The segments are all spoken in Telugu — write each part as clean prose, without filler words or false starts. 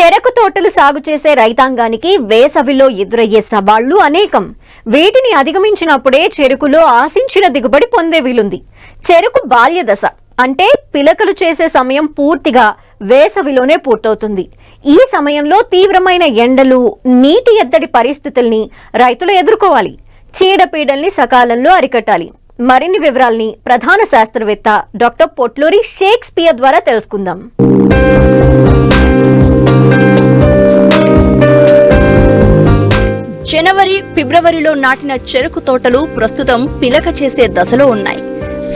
చెరకు తోటలు సాగు చేసే రైతాంగానికి వేసవిలో ఎదురయ్యే సవాళ్లు అనేకం. వీటిని అధిగమించినప్పుడే చెరుకులో ఆశించిన దిగుబడి పొందే వీలుంది. చెరకు బాల్య దశ అంటే పిలకలు చేసే సమయం పూర్తిగా వేసవిలోనే పూర్తవుతుంది. ఈ సమయంలో తీవ్రమైన ఎండలు, నీటి ఎద్దడి పరిస్థితుల్ని రైతులు ఎదుర్కోవాలి. చీడపీడల్ని సకాలంలో అరికట్టాలి. మరిన్ని వివరాల్ని ప్రధాన శాస్త్రవేత్త డాక్టర్ పొట్లూరి షేక్స్పియర్ ద్వారా తెలుసుకుందాం. జనవరి, ఫిబ్రవరిలో నాటిన చెరకు తోటలు ప్రస్తుతం పిలక చేసే దశలో ఉన్నాయి.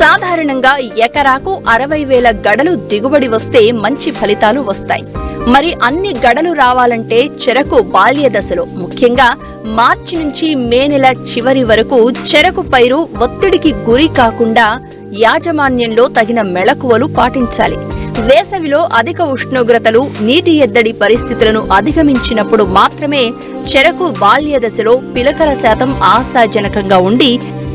సాధారణంగా ఎకరాకు 60,000 గడలు దిగుబడి వస్తే మంచి ఫలితాలు వస్తాయి. మరి అన్ని గడలు రావాలంటే చెరకు బాల్య దశలో, ముఖ్యంగా మార్చి నుంచి మే నెల చివరి వరకు చెరకు పైరు ఒత్తిడికి గురి కాకుండా యాజమాన్యంలో తగిన మెళకువలు పాటించాలి. వేసవిలో అధిక ఉష్ణోగ్రతలు, నీటి ఎద్దడి పరిస్థితులను అధిగమించినప్పుడు మాత్రమే చెరకు బాల్య దశలో పిలకల శాతం ఆశాజనకంగా ఉండి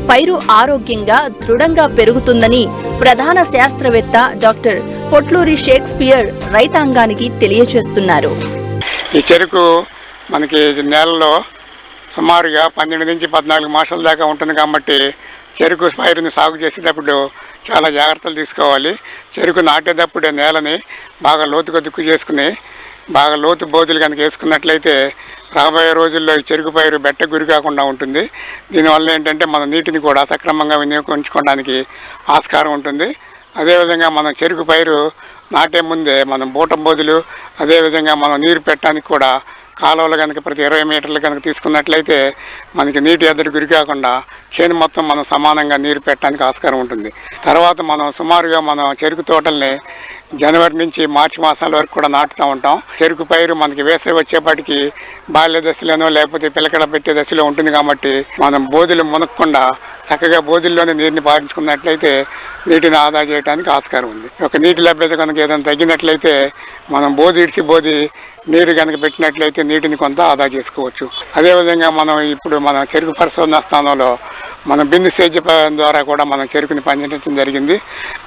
పైరు ఆరోగ్యంగా, దృఢంగా పెరుగుతుందని ప్రధాన శాస్త్రవేత్త డాక్టర్ పొట్లూరి షేక్స్పియర్ రైతాంగానికి తెలియజేస్తున్నారు. ఈ చెరుకు మనకి నేలలో సుమారుగా 12 నుంచి 14 మాసాల దాకా ఉంటుంది కాబట్టి చెరుకు పైరుని సాగు చేసేటప్పుడు చాలా జాగ్రత్తలు తీసుకోవాలి. చెరుకు నాటేటప్పుడే నేలని బాగా లోతుగా దుక్కు చేసుకుని బాగా లోతు బోధులు కనుక వేసుకున్నట్లయితే రాబోయే రోజుల్లో ఈ చెరుకు పైరు బెట్ట గురి కాకుండా ఉంటుంది. దీనివల్ల ఏంటంటే మన నీటిని కూడా సక్రమంగా వినియోగించుకోవడానికి ఆస్కారం ఉంటుంది. అదేవిధంగా మనం చెరుకు పైరు నాటే ముందే మనం బూట బోధులు, అదేవిధంగా మనం నీరు పెట్టడానికి కూడా కాలువలు కనుక ప్రతి 20 మీటర్లు కనుక తీసుకున్నట్లయితే మనకి నీటి ఎద్దడి గురి కాకుండా చేను మొత్తం మనం సమానంగా నీరు పెట్టడానికి ఆస్కారం ఉంటుంది. తర్వాత మనం సుమారుగా మనం చెరుకు తోటల్ని జనవరి నుంచి మార్చి మాసాల వరకు కూడా నాటుతూ ఉంటాం. చెరుకు పైరు మనకి వేసవి వచ్చేప్పటికి బాల్య దశలోనో లేకపోతే పిలకడ పెట్టే దశలో ఉంటుంది కాబట్టి మనం బోధులు మునక్కుండా చక్కగా బోధుల్లోనే నీటిని పారించుకున్నట్లయితే నీటిని ఆదా చేయడానికి ఆస్కారం ఉంది. ఒక నీటి లభ్యత కనుక ఏదైనా తగ్గినట్లయితే మనం బోధి నీరు కనుక పెట్టినట్లయితే నీటిని కొంత ఆదా చేసుకోవచ్చు. అదేవిధంగా మనం ఇప్పుడు మన చెరుకు పరిశోధన స్థానంలో మనం బిందు సేద్యం ద్వారా కూడా మనం చెరుకుని పండించడం జరిగింది.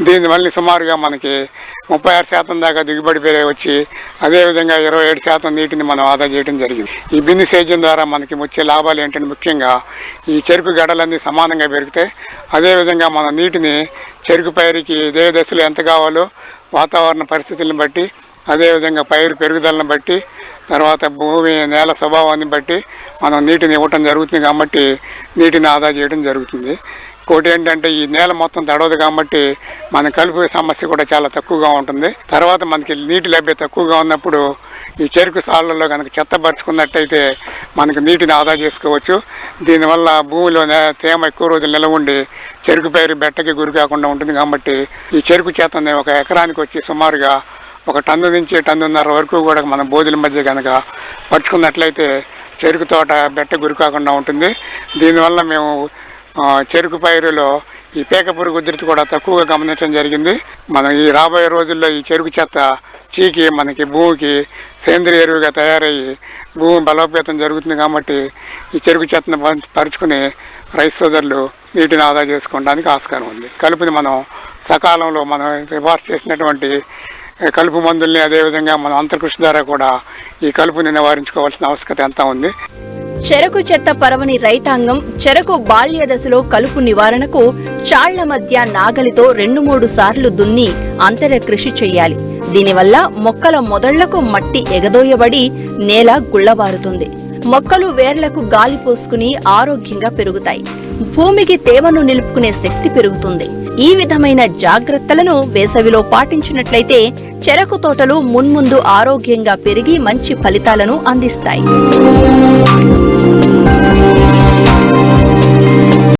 దీనివల్ల సుమారుగా మనకి 36% దాకా దిగుబడి వచ్చి అదేవిధంగా 27% నీటిని మనం ఆదా చేయడం జరిగింది. ఈ బిందు సేద్యం ద్వారా మనకి వచ్చే లాభాలు ఏంటంటే ముఖ్యంగా ఈ చెరుకు గడలన్నీ సమానంగా పెరుగుతాయి. అదేవిధంగా మన నీటిని చెరుకు పైరుకి ఇదే దశలో ఎంత కావాలో వాతావరణ పరిస్థితులను బట్టి, అదేవిధంగా పైరు పెరుగుదలను బట్టి, తర్వాత భూమి నేల స్వభావాన్ని బట్టి మనం నీటిని ఇవ్వటం జరుగుతుంది కాబట్టి నీటిని ఆదా చేయడం జరుగుతుంది. ఇంకోటి ఏంటంటే ఈ నేల మొత్తం తడవదు కాబట్టి మన కలుపు సమస్య కూడా చాలా తక్కువగా ఉంటుంది. తర్వాత మనకి నీటి లభ్యత తక్కువగా ఉన్నప్పుడు ఈ చెరుకు సాళ్లలో కనుక చెత్తపరుచుకున్నట్టయితే మనకి నీటిని ఆదా చేసుకోవచ్చు. దీనివల్ల భూమిలో తేమ ఎక్కువ రోజులు నిలవ ఉండి చెరుకు పైరు బెట్టకి గురి కాకుండా ఉంటుంది కాబట్టి ఈ చెరుకు చేతని ఒక ఎకరానికి వచ్చి సుమారుగా 1 టన్ను నుంచి 1.5 టన్నున్నర వరకు కూడా మన బోధుల మధ్య కనుక పరుచుకున్నట్లయితే చెరుకు తోట బెట్ట గురి కాకుండా ఉంటుంది. దీనివల్ల మేము చెరుకు పైరులో ఈ పేక పురుగు ఉధృతి కూడా తక్కువగా గమనించడం జరిగింది. మనం ఈ రాబోయే రోజుల్లో ఈ చెరుకు చెత్త చీకి మనకి భూమికి సేంద్రియ ఎరువుగా తయారయ్యి భూమి బలోపేతం జరుగుతుంది కాబట్టి ఈ చెరుకు చెత్తను పరుచుకుని రైతు సోదరులు నీటిని ఆదా చేసుకోవడానికి ఆస్కారం ఉంది. కలుపుని మనం సకాలంలో మనం రివర్స్ చేసినటువంటి కలుపు మందుల్ని అదేవిధంగా మనం అంతర్కృషి ద్వారా కూడా ఈ కలుపుని నివారించుకోవాల్సిన ఆవశ్యకత ఎంత ఉంది. చెరకు చెత్త పరవని రైతాంగం చెరకు బాల్య దశలో కలుపు నివారణకు చాళ్ల మధ్య నాగలితో 2-3 సార్లు దున్ని అంతర కృషి చెయ్యాలి. దీనివల్ల మొక్కల మొదళ్లకు మట్టి ఎగదోయబడి నేల గుళ్లబారుతుంది. మొక్కలు వేర్లకు గాలి పోసుకుని ఆరోగ్యంగా పెరుగుతాయి. భూమికి తేమను నిలుపుకునే శక్తి పెరుగుతుంది. ఈ విధమైన జాగ్రత్తలను వేసవిలో పాటించినట్లయితే చెరకు తోటలు మున్ముందు ఆరోగ్యంగా పెరిగి మంచి ఫలితాలను అందిస్తాయి.